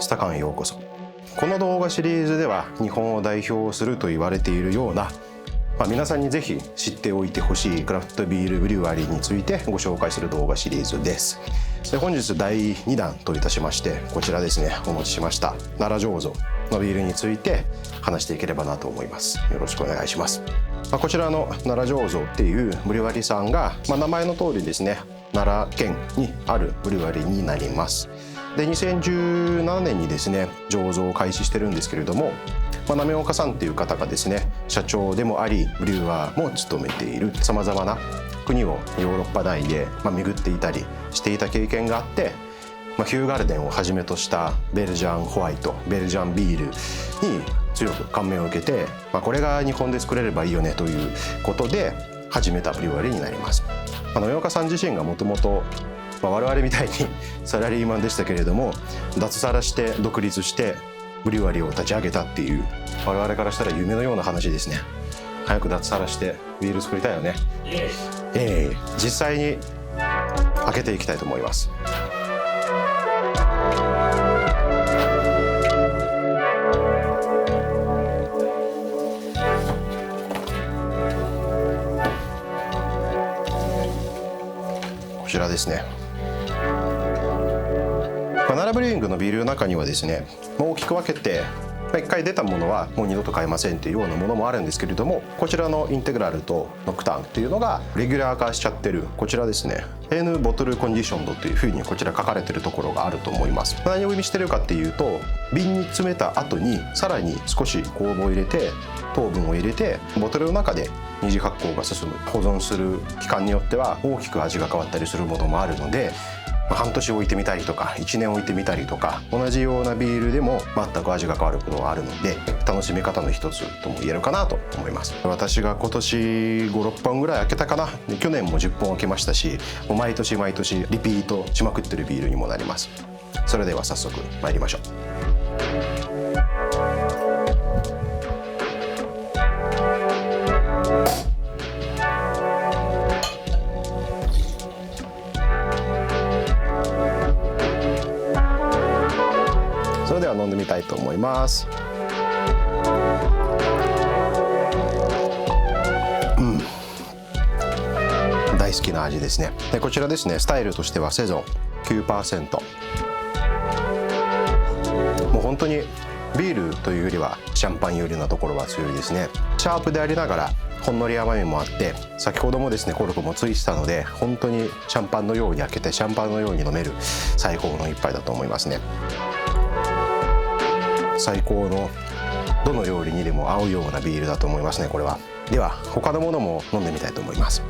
スタカンへようこそ。この動画シリーズでは日本を代表すると言われているような、皆さんにぜひ知っておいてほしいクラフトビールブリュワリーについてご紹介する動画シリーズです。で、本日第2弾といたしまして、こちらですね、お持ちしました奈良醸造のビールについて話していければなと思います。よろしくお願いします。こちらの奈良醸造っていうブリュワリーさんが、名前の通りですね、奈良県にあるブリュワリーになります。で、2017年にですね醸造を開始してるんですけれども、滑岡さんっていう方がですね社長でもありブリュワーも務めている、さまざまな国をヨーロッパ内で巡っていたりしていた経験があって、ヒューガルデンをはじめとしたベルジャンホワイト、ベルジャンビールに強く感銘を受けて、これが日本で作れればいいよねということで始めたブリュワリーになります。滑岡さん自身がもともと我々みたいにサラリーマンでしたけれども、脱サラして独立してブリュワリーを立ち上げたっていう、我々からしたら夢のような話ですね。早く脱サラしてビール作りたいよね。実際に開けていきたいと思います。こちらですね。奈良ブリューイングのビールの中にはですね、大きく分けて1回出たものはもう二度と買えませんというようなものもあるんですけれども、こちらのインテグラルとノクターンっていうのがレギュラー化しちゃってる、こちらですね、N ボトルコンディションドというふうにこちら書かれてるところがあると思います。何を意味してるかっていうと、瓶に詰めた後にさらに少し酵母を入れて糖分を入れてボトルの中で二次発酵が進む、保存する期間によっては大きく味が変わったりするものもあるので、半年置いてみたりとか1年置いてみたりとか、同じようなビールでも全く味が変わることがあるので、楽しみ方の一つとも言えるかなと思います。私が今年5、6本ぐらい開けたかな。去年も10本開けましたし、もう毎年毎年リピートしまくってるビールにもなります。それでは早速参りましょう。それでは飲んでみたいと思います。大好きな味ですね。で、こちらですね、スタイルとしてはセゾン 9%。 もう本当にビールというよりはシャンパン寄りなところは強いですね。シャープでありながらほんのり甘みもあって、先ほどもですねコルクもついてたので、本当にシャンパンのように開けてシャンパンのように飲める最高の一杯だと思いますね。最高のどの料理にでも合うようなビールだと思いますね、これは。では他のものも飲んでみたいと思います。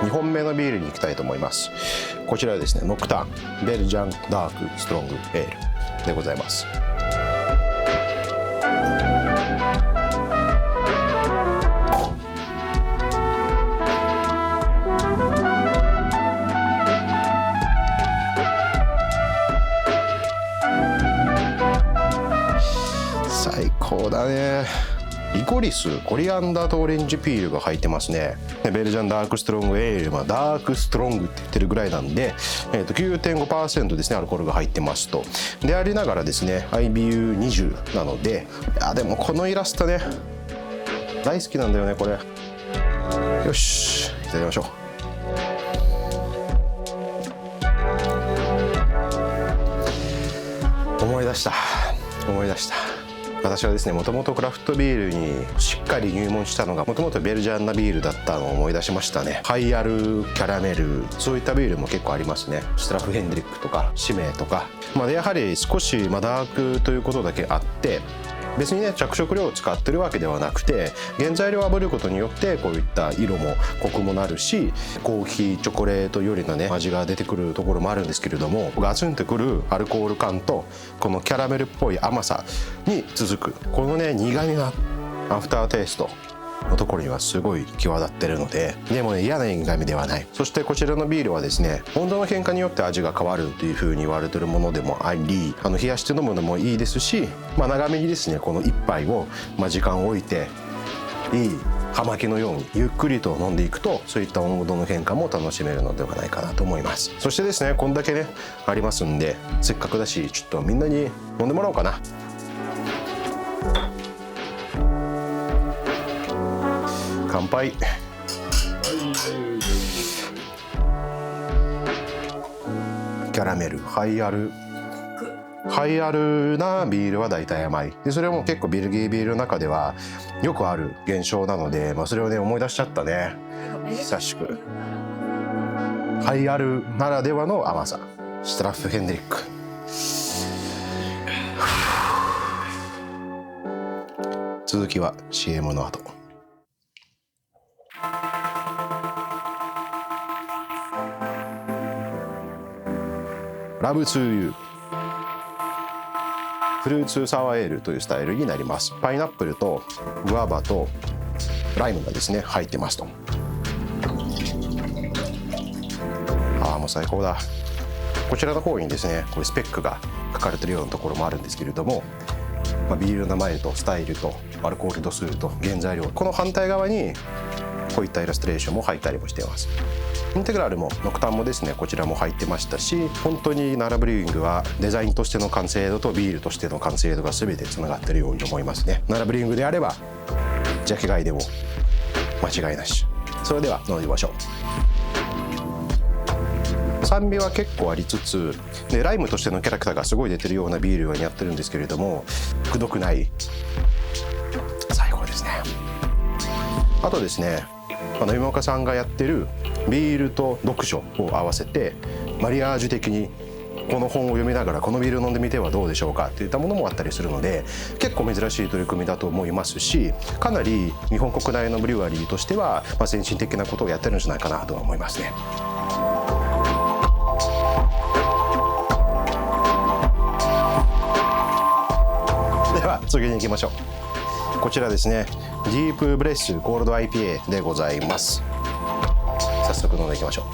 2本目のビールに行きたいと思います。こちらはですね、ノクターンベルジャンダークストロングエールでございます。最高だね。リコリス、コリアンダーとオレンジピールが入ってますね。ベルジャンダークストロングエール、ダークストロングって言ってるぐらいなんで、9.5% ですね、アルコールが入ってますと。でありながらですね IBU20 なので、でもこのイラストね大好きなんだよねこれ。よし、いただきましょう。思い出した。私はですね、もともとクラフトビールにしっかり入門したのがもともとベルジャンナビールだったのを思い出しましたね。ハイアル、キャラメル、そういったビールも結構ありますね。ストラフヘンドリックとかシメとか、でやはり少しダークということだけあって、別にね着色料を使ってるわけではなくて、原材料を炙ることによってこういった色もコクもなるし、コーヒーチョコレートよりのね味が出てくるところもあるんですけれども、ガツンとくるアルコール感とこのキャラメルっぽい甘さに続くこのね苦みがアフターテイストのところにはすごい際立ってるので、でもね嫌な苦味ではない。そしてこちらのビールはですね、温度の変化によって味が変わるというふうに言われてるものでもあり、冷やして飲むのもいいですし、長めにですねこの一杯を時間を置いていい葉巻のようにゆっくりと飲んでいくと、そういった温度の変化も楽しめるのではないかなと思います。そしてですね、こんだけねありますんで、せっかくだしちょっとみんなに飲んでもらおうかな。乾杯。キャラメル、ハイアルなビールは大体甘いで、それも結構ベルギービールの中ではよくある現象なので、それをね思い出しちゃったね、久しく。ハイアルならではの甘さ、ストラッフヘンデリック。続きは CM の後。ラブツーユーフルーツサワーエールというスタイルになります。パイナップルとグアバとライムがですね入ってますと。もう最高だ。こちらの方にですねこれスペックが書かれてるようなところもあるんですけれども、ビールの名前とスタイルとアルコール度数と原材料、この反対側にこういったイラストレーションも入ったりもしています。インテグラルもノクタンもですねこちらも入ってましたし、本当にナラブリューイングはデザインとしての完成度とビールとしての完成度が全てつながっているように思いますね。ナラブリューイングであればジャケ買いでも間違いなし。それでは飲んでみましょう。酸味は結構ありつつで、ライムとしてのキャラクターがすごい出てるようなビールが似合ってるんですけれども、くどくない最高ですね。あとですね、飲みもかさんがやってるビールと読書を合わせてマリアージュ的にこの本を読みながらこのビールを飲んでみてはどうでしょうかといったものもあったりするので、結構珍しい取り組みだと思いますし、かなり日本国内のブリュワリーとしては先進的なことをやってるんじゃないかなとは思いますね。では次に行きましょう。こちらですね、ディープブレスゴールド IPA でございます。早速飲んでいきましょう。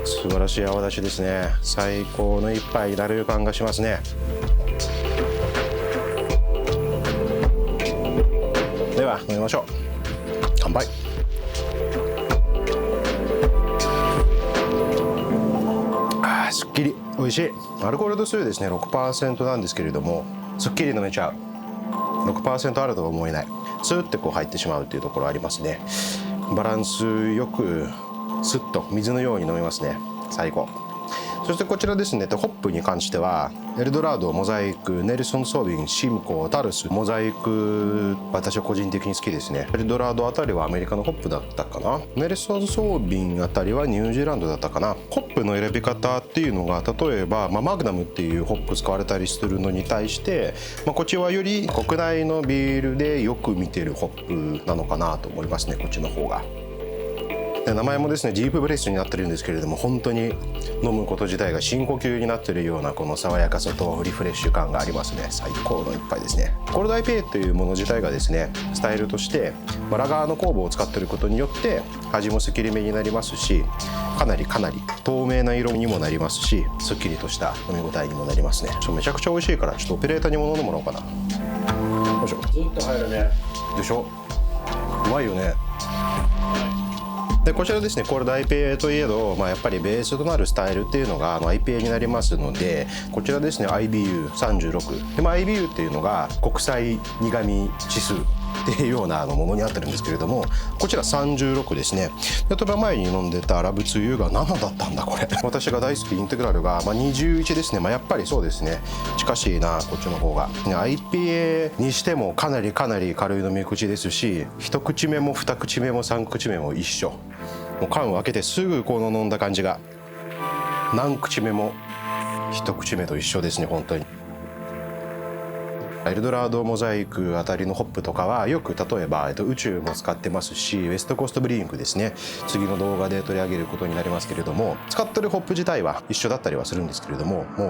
素晴らしい泡立ちですね。最高の一杯になる予感がしますね。では飲みましょう。乾杯。すっきり美味しい。アルコール度数ですね 6% なんですけれども、すっきり飲めちゃう。 6% あるとは思えない。スーってこう入ってしまうっていうところありますね。バランスよくスッと水のように飲めますね。最高。そしてこちらですね、ホップに関してはエルドラード、モザイク、ネルソン・ソービン、シムコ、タルス、モザイク、私は個人的に好きですね。エルドラードあたりはアメリカのホップだったかな。ネルソン・ソービンあたりはニュージーランドだったかな。ホップの選び方っていうのが、例えば、マグナムっていうホップ使われたりするのに対して、こっちはより国内のビールでよく見てるホップなのかなと思いますね、こっちの方が。で名前もですねディープブレスになってるんですけれども、本当に飲むこと自体が深呼吸になってるようなこの爽やかさとリフレッシュ感がありますね。最高の一杯ですね。コールド IPA というもの自体がですねスタイルとしてラガーの酵母を使っていることによって味もすっきりめになりますし、かなり透明な色にもなりますし、すっきりとした飲み応えにもなりますね。めちゃくちゃ美味しいから、ちょっとオペレーターにも飲んでもらおうかな。よいしょ。ずっと入るね。でしょ。うまいよね。でこちらですね、コールド IPA といえど、やっぱりベースとなるスタイルっていうのがIPA になりますので、こちらですね IBU36 で、IBU っていうのが国際苦味指数っていうようなものになってるんですけれども、こちら36ですね。例えば前に飲んでたラブツユが7だったんだこれ。私が大好きインテグラルが21ですね。やっぱりそうですね、近しいなこっちの方が。IPA にしてもかなり軽い飲み口ですし、一口目も二口目も三口目も一緒。もう缶を開けてすぐこの飲んだ感じが何口目も一口目と一緒ですね。本当にエルドラード、モザイクあたりのホップとかはよく例えば、宇宙も使ってますし、ウエストコーストブリーイングですね、次の動画で取り上げることになりますけれども、使ってるホップ自体は一緒だったりはするんですけれども、もう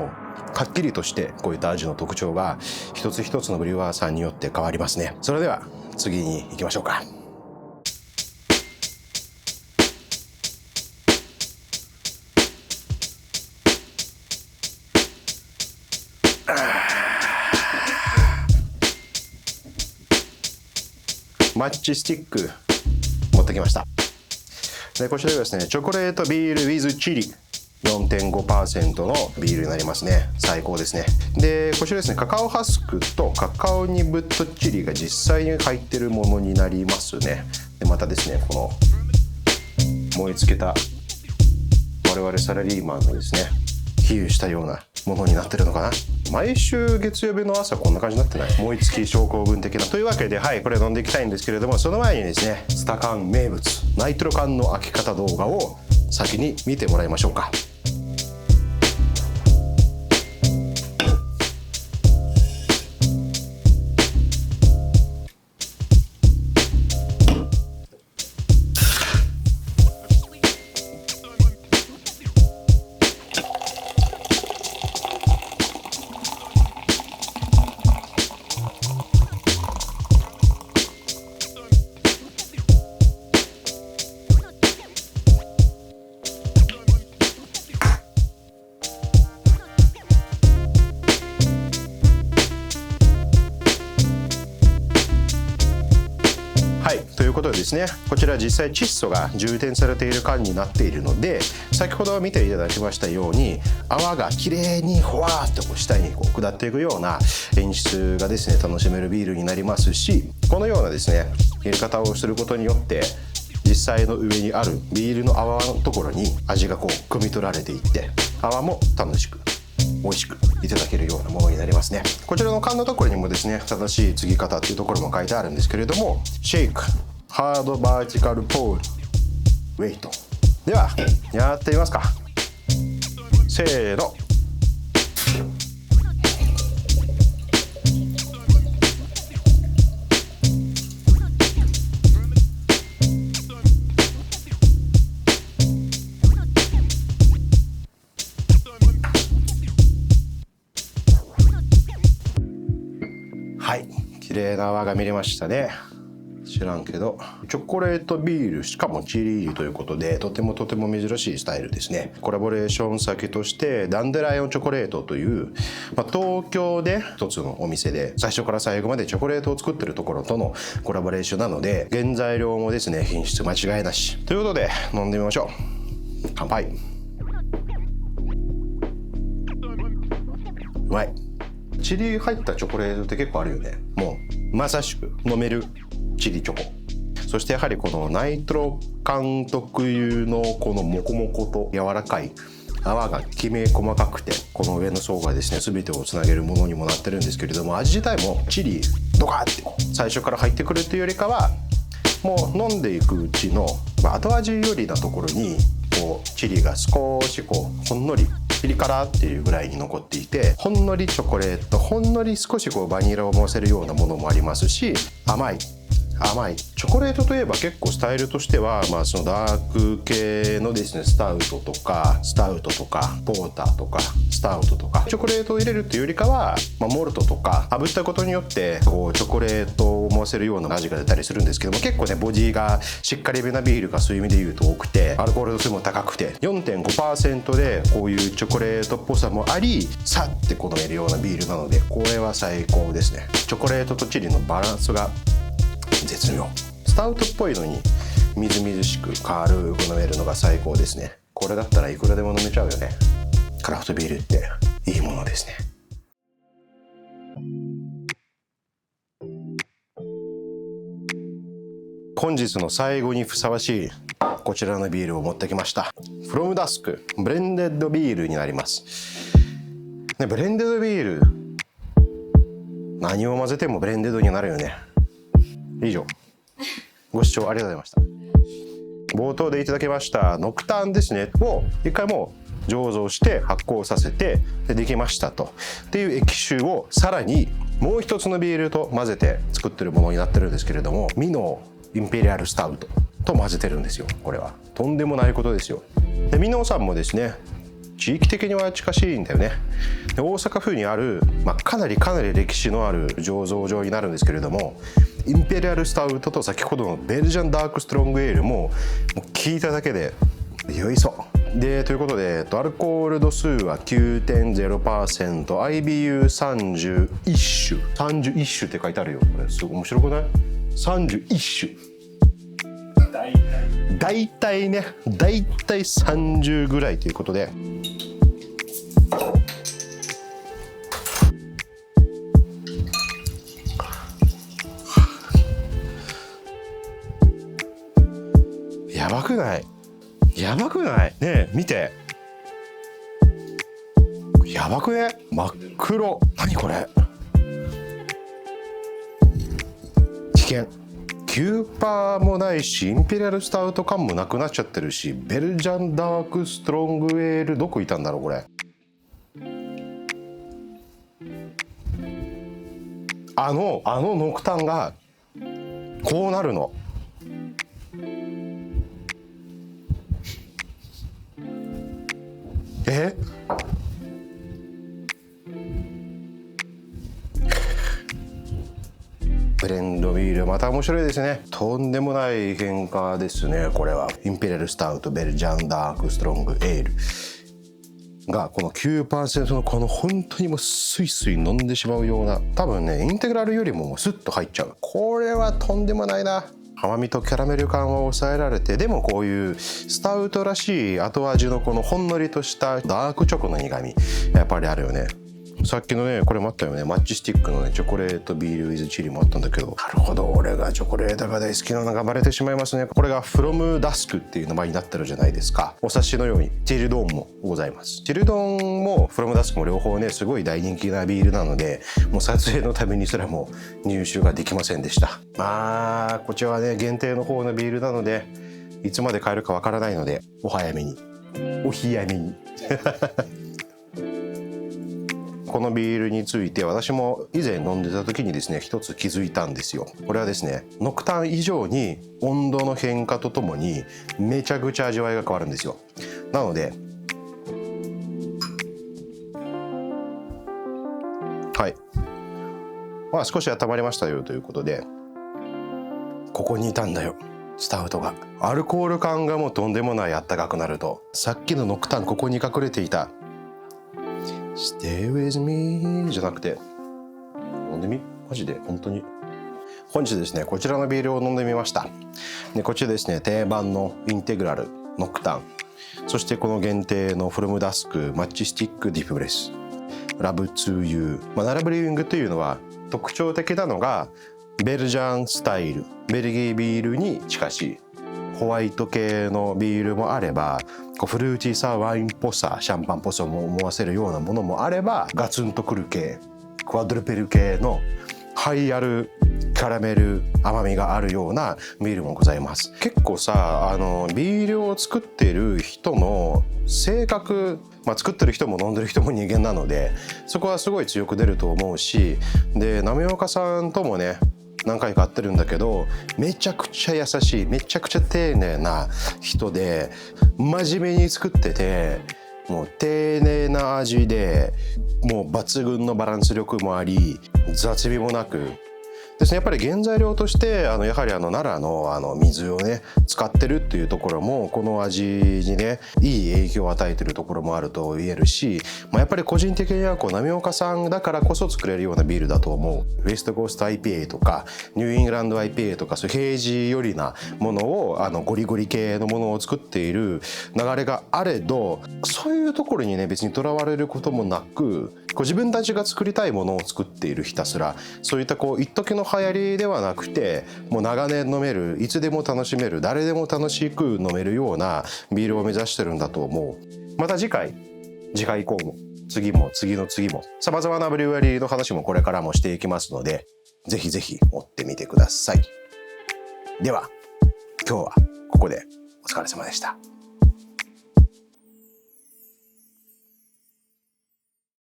はっきりとしてこういった味の特徴が一つ一つのブリュワーさんによって変わりますね。それでは次に行きましょうか。マッチスティック持ってきました。でこちらがですねチョコレートビール with チリ 4.5% のビールになりますね。最高ですね。でこちらですねカカオハスクとカカオニブットチリが実際に入ってるものになりますね。でまたですねこの燃え尽きた我々サラリーマンのですね比喩したようなものになってるのかな。毎週月曜日の朝こんな感じになってない？燃え尽き症候群的な。というわけではいこれ飲んでいきたいんですけれども、その前にですねスタ缶名物ナイトロ缶の開け方動画を先に見てもらいましょうか。はい、ということでですねこちら実際窒素が充填されている缶になっているので、先ほど見ていただきましたように泡がきれいにほわーっと下に下っていくような演出がですね楽しめるビールになりますし、このようなですね入れ方をすることによって実際の上にあるビールの泡のところに味が汲み取られていって泡も楽しく美味しくいただけるようなものになりますね。こちらの缶のところにもですね正しい継ぎ方っていうところも書いてあるんですけれども、シェイクハードバーティカルポールウェイトではやってみますか。せーの。はい、綺麗な泡が見れましたね。知らんけどチョコレートビールしかもチリ入りということでとても珍しいスタイルですね。コラボレーション先としてダンデライオンチョコレートという、東京で一つのお店で最初から最後までチョコレートを作ってるところとのコラボレーションなので原材料もですね品質間違いなしということで飲んでみましょう。乾杯。うまい。チリ入ったチョコレートって結構あるよね。もうまさしく飲めるチリチョコ。そしてやはりこのナイトロ缶特有のこのモコモコと柔らかい泡がきめ細かくて、この上の層がですね全てをつなげるものにもなってるんですけれども、味自体もチリドカーって最初から入ってくるというよりかはもう飲んでいくうちの後味よりなところにチリが少しほんのりピリ辛っていうぐらいに残っていて、ほんのりチョコレート、ほんのり少しバニラをのせるようなものもありますし、甘いチョコレートといえば結構スタイルとしては、そのダーク系のですねスタウトとかポーターとかスタウトとかチョコレートを入れるっていうよりかは、モルトとか炙ったことによってチョコレートを思わせるような味が出たりするんですけども、結構ねボディがしっかりめなビールがそういう意味で言うと多くて、アルコール度数も高くて 4.5% でこういうチョコレートっぽさもありさって飲めるようなビールなので、これは最高ですね。チョコレートとチリのバランスが絶妙。スタウトっぽいのにみずみずしく軽く飲めるのが最高ですね。これだったらいくらでも飲めちゃうよね。クラフトビールっていいものですね。本日の最後にふさわしいこちらのビールを持ってきました。From Dusk ブレンデッドビールになります、ね。ブレンデッドビール何を混ぜてもブレンデッドになるよね。以上、ご視聴ありがとうございました。冒頭でいただきましたノクターンですねを一回もう醸造して発酵させてできましたとっていう液酒をさらにもう一つのビールと混ぜて作ってるものになってるんですけれども、ミノーインペリアルスタウトと混ぜてるんですよ。これはとんでもないことですよ。でミノーさんもですね地域的には近しいんだよね。で大阪府にある、かなり歴史のある醸造場になるんですけれども、インペリアルスタウトと先ほどのベルジャンダークストロングエールも聞いただけで酔いそうで、ということでアルコール度数は 9.0%、 IBU31 種って書いてあるよ。これすごい面白くない？ 31種。大体ね、大体30ぐらいということで、やばくない？やばくない？ねえ見て、やばくね？真っ黒。何これ？危険。9% もないし、インペリアルスタウト感もなくなっちゃってるし、ベルジャンダークストロングエールどこいたんだろうこれ。あのノクタンがこうなるの。ブレンドビールまた面白いですね。とんでもない変化ですね。これはインペリアルスタウトベルジャンダークストロングエールがこの 9% のこの本当にもうスイスイ飲んでしまうような、多分ねインテグラルよりもスッと入っちゃう。これはとんでもないな。甘みとキャラメル感は抑えられて、でもこういうスタウトらしい後味のこのほんのりとしたダークチョコの苦みやっぱりあるよね。さっきのねこれもあったよね、マッチスティックのねチョコレートビールウィズチリもあったんだけど、なるほど、俺がチョコレートが大好きなのがバレてしまいますね。これがフロムダスクっていう名前になってるじゃないですか。お察しのようにチルドンもございます。チルドンもフロムダスクも両方ねすごい大人気なビールなので、もう撮影のためにすらも入手ができませんでした。まあこちらはね限定の方のビールなのでいつまで買えるかわからないので、お早めにお早めにこのビールについて私も以前飲んでた時にですね一つ気づいたんですよ。これはですねノクタン以上に温度の変化とともにめちゃくちゃ味わいが変わるんですよ。なのではいまあ少し温まりましたよということで、ここにいたんだよスタウトが。アルコール感がもうとんでもないあったかくなると、さっきのノクタンここに隠れていたStay with me じゃなくて飲んでみ、マジで本当に。本日ですねこちらのビールを飲んでみました。でこちらですね定番のインテグラルノクタン、そしてこの限定のフロムダスクマッチスティックディープブレスラブツーユー、ナラブリューイングというのは特徴的なのがベルジャンスタイル、ベルギービールに近しいホワイト系のビールもあれば、こうフルーティーさワインっぽさシャンパンっぽさも思わせるようなものもあれば、ガツンとくる系クワドルペル系のハイアルキャラメル甘みがあるようなビールもございます。結構さビールを作っている人の性格、作ってる人も飲んでる人も人間なのでそこはすごい強く出ると思うし、で浪岡さんともね何回か会ってるんだけど、めちゃくちゃ優しいめちゃくちゃ丁寧な人で真面目に作ってて、もう丁寧な味でもう抜群のバランス力もあり雑味もなくですね。やっぱり原材料としてやはり奈良の水をね使ってるっていうところもこの味にねいい影響を与えてるところもあると言えるし、やっぱり個人的には浪岡さんだからこそ作れるようなビールだと思う。ウェストコースト IPA とかニューイングランド IPA とかそういう平時寄りなものをゴリゴリ系のものを作っている流れがあれど、そういうところにね別にとらわれることもなく、自分たちが作りたいものを作っている、ひたすらそういった一時の流行りではなくてもう長年飲める、いつでも楽しめる、誰でも楽しく飲めるようなビールを目指してるんだと思う。また次回以降も次も次の次もさまざまなブリュワリーの話もこれからもしていきますので、ぜひぜひ追ってみてください。では今日はここでお疲れ様でした。